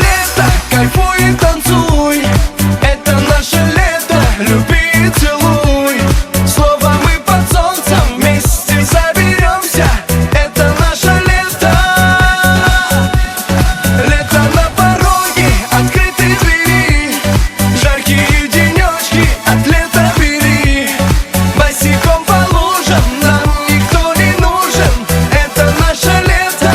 лето, кайфуй и танцуй. Это наше лето, люби и целуй. Снова мы под солнцем вместе соберемся. Это наше лето. Лето на пороге, открытые двери. Жаркие денечки от лета бери. Босиком по лужам нам никто не нужен. Это наше лето.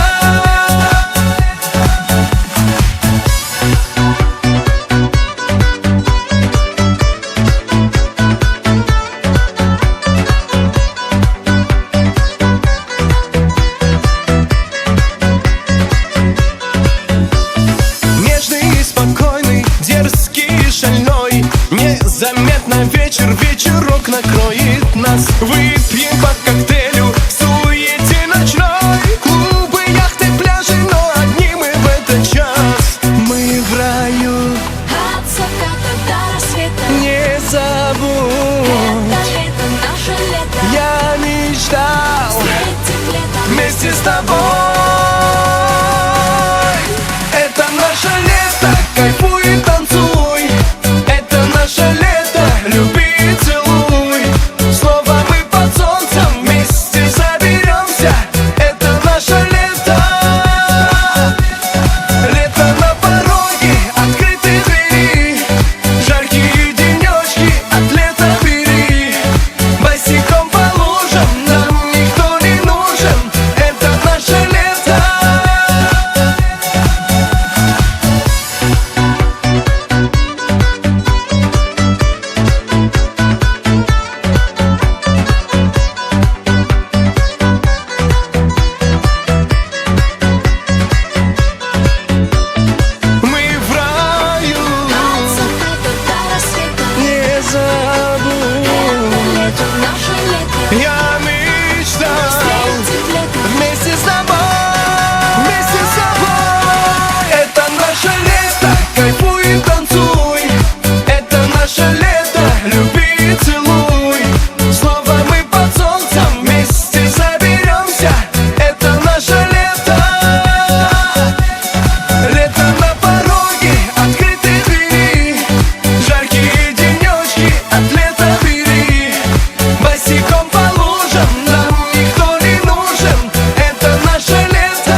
Нежный и спокойный, дерзкий и шальной. Незаметно вечерок накроет нас. Выпьем по коктейлю в суете ночной. Клубы, яхты, пляжи, но одни мы в этот час. Мы в раю, От заката до рассвета. не забудь. Это лето, наше лето. Я мечтал Встретить лето. вместе с тобой. Это наше лето, кайфуй и танцуй. Это наше лето, люби и целуй. Снова мы под солнцем вместе соберемся. Это наше лето. Лето на пороге, открытые двери. Жаркие денечки от лета бери. Босиком по лужам нам никто не нужен. Это наше лето. Мы в раю, От заката до рассвета. не забудь. Это лето, наше лето. Я мечтал Встретить лето. вместе с тобой, вместе с тобой. Это наше лето, кайфуй и танцуй. Это наше лето, люби и целуй. Снова мы под солнцем вместе соберемся. Это наше лето. Лето на пороге, открытые двери. Жаркие денечки от лета бери. Босиком по лужам нам никто не нужен. Это наше лето.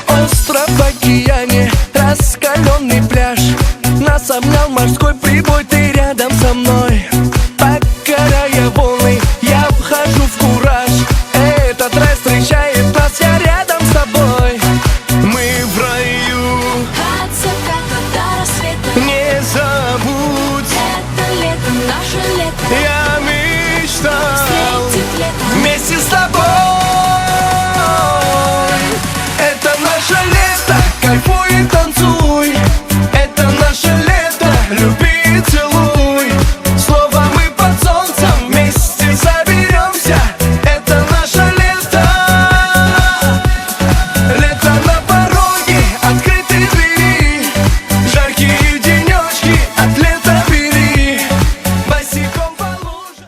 Остров в океане, раскаленный пляж. Нас обнял морской